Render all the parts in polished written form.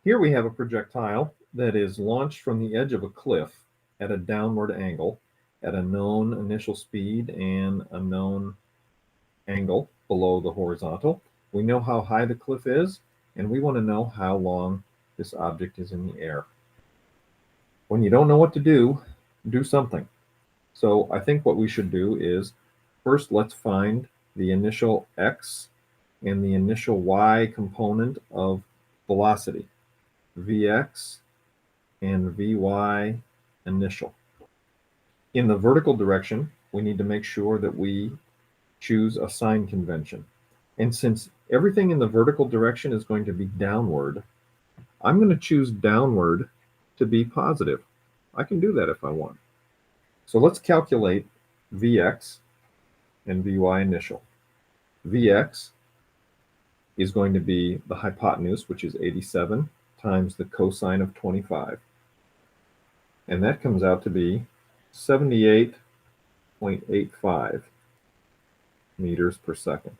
Here we have a projectile that is launched from the edge of a cliff at a downward angle at a known initial speed and a known angle below the horizontal. We know how high the cliff is, and we want to know how long this object is in the air. When you don't know what to do something. So I think what we should do is first let's find the initial x and the initial y component of velocity, vx and vy initial. In the vertical direction, we need to make sure that we choose a sign convention. And since everything in the vertical direction is going to be downward, I'm going to choose downward to be positive. I can do that if I want. So let's calculate Vx and Vy initial. Vx is going to be the hypotenuse, which is 87, times the cosine of 25. And that comes out to be 78.85 meters per second.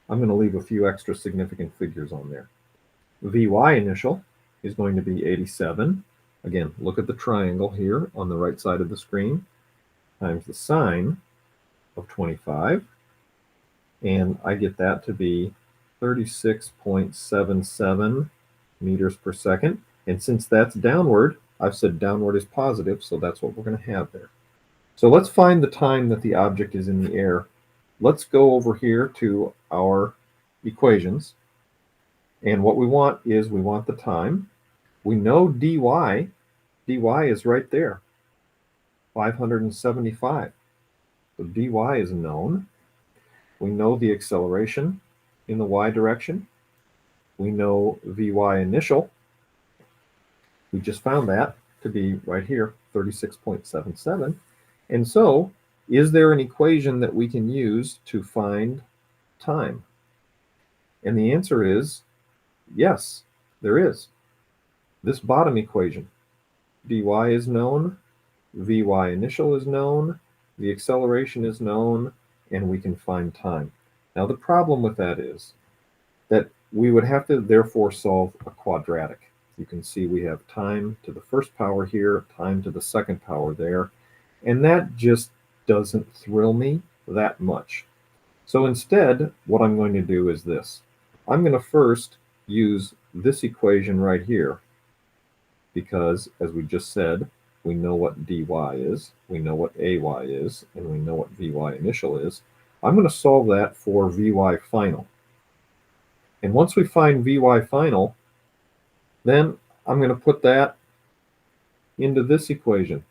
I'm going to leave a few extra significant figures on there. Vy initial is going to be 87. Again, look at the triangle here on the right side of the screen, times the sine of 25. And I get that to be 36.77 meters per second. And since that's downward, I've said downward is positive, so that's what we're going to have there. So let's find the time that the object is in the air. Let's go over here to our equations. And what we want is we want the time. We know dy. dy is right there, 575. So dy is known. We know the acceleration in the y direction. We know Vy initial. We just found that to be right here, 36.77. And so, is there an equation that we can use to find time? And the answer is yes, there is. This bottom equation, dy is known, Vy initial is known, the acceleration is known, and we can find time. Now the problem with that is that we would have to therefore solve a quadratic. You can see we have time to the first power here, time to the second power there, and that just doesn't thrill me that much. So instead, what I'm going to do is this. I'm going to first use this equation right here, because as we just said, we know what dy is, we know what ay is, and we know what Vy initial is. I'm going to solve that for Vy final. And once we find Vy final, then I'm going to put that into this equation,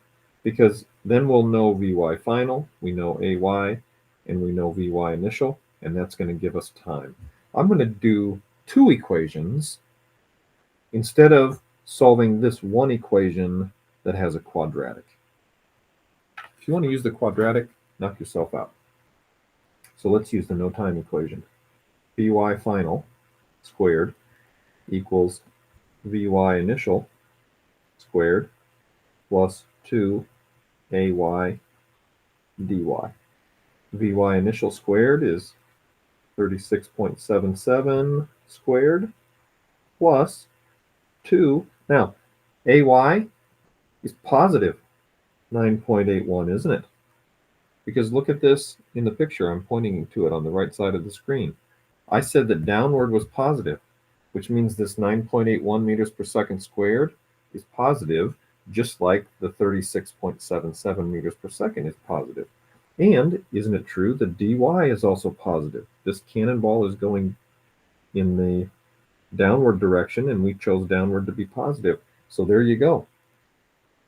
because then we'll know Vy final, we know ay, and we know Vy initial, and that's going to give us time. I'm going to do two equations instead of solving this one equation that has a quadratic. If you want to use the quadratic, knock yourself out. So let's use the no time equation. Vy final squared equals Vy initial squared plus 2 ay dy. Vy initial squared is 36.77 squared plus 2. Now, ay is positive 9.81, isn't it? Because look at this in the picture. I'm pointing to it on the right side of the screen. I said that downward was positive, which means this 9.81 meters per second squared is positive, just like the 36.77 meters per second is positive. And isn't it true that dy is also positive? This cannonball is going in the downward direction, and we chose downward to be positive. So there you go.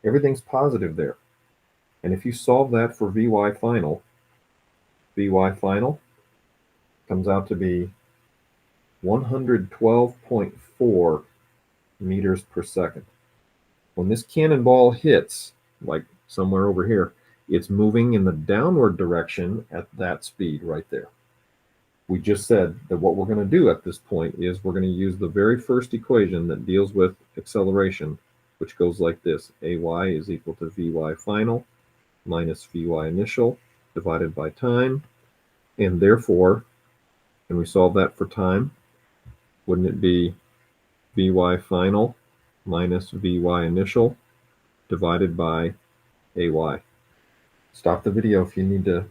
Everything's positive there. And if you solve that for Vy final comes out to be 112.4 meters per second. When this cannonball hits, like somewhere over here, it's moving in the downward direction at that speed right there. We just said that what we're going to do at this point is we're going to use the very first equation that deals with acceleration, which goes like this. Ay is equal to Vy final minus Vy initial divided by time. And therefore, can we solve that for time? Wouldn't it be Vy final minus Vy initial divided by Ay. Stop the video if you need to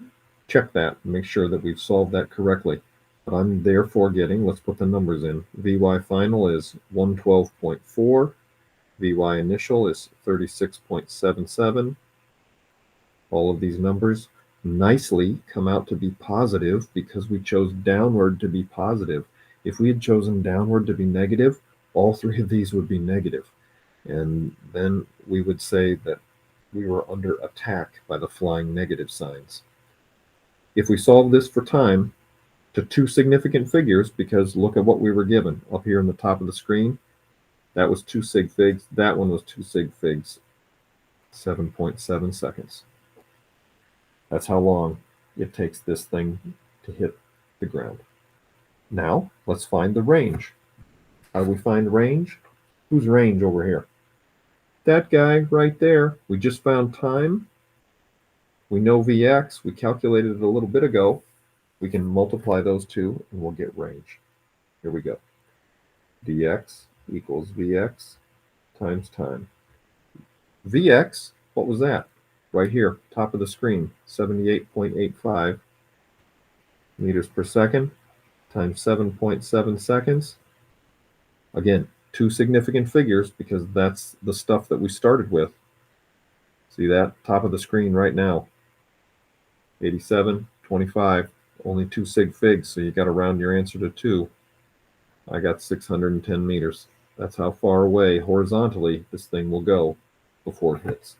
check that and make sure that we've solved that correctly. But I'm therefore getting, let's put the numbers in. Vy final is 112.4. Vy initial is 36.77. All of these numbers nicely come out to be positive because we chose downward to be positive. If we had chosen downward to be negative, all three of these would be negative. And then we would say that we were under attack by the flying negative signs. If we solve this for time to two significant figures, because look at what we were given up here in the top of the screen, that was 2 sig figs, that one was 2 sig figs, 7.7 seconds. That's how long it takes this thing to hit the ground. Now, let's find the range. How do we find range? Who's range over here? That guy right there. We just found time. We know Vx. We calculated it a little bit ago. We can multiply those two and we'll get range. Here we go. Dx equals Vx times time. Vx, what was that? Right here, top of the screen, 78.85 meters per second times 7.7 seconds. Again, two significant figures because that's the stuff that we started with. See that? Top of the screen right now. 87.25. Only 2 sig figs, so you got to round your answer to 2. I got 610 meters. That's how far away horizontally this thing will go before it hits.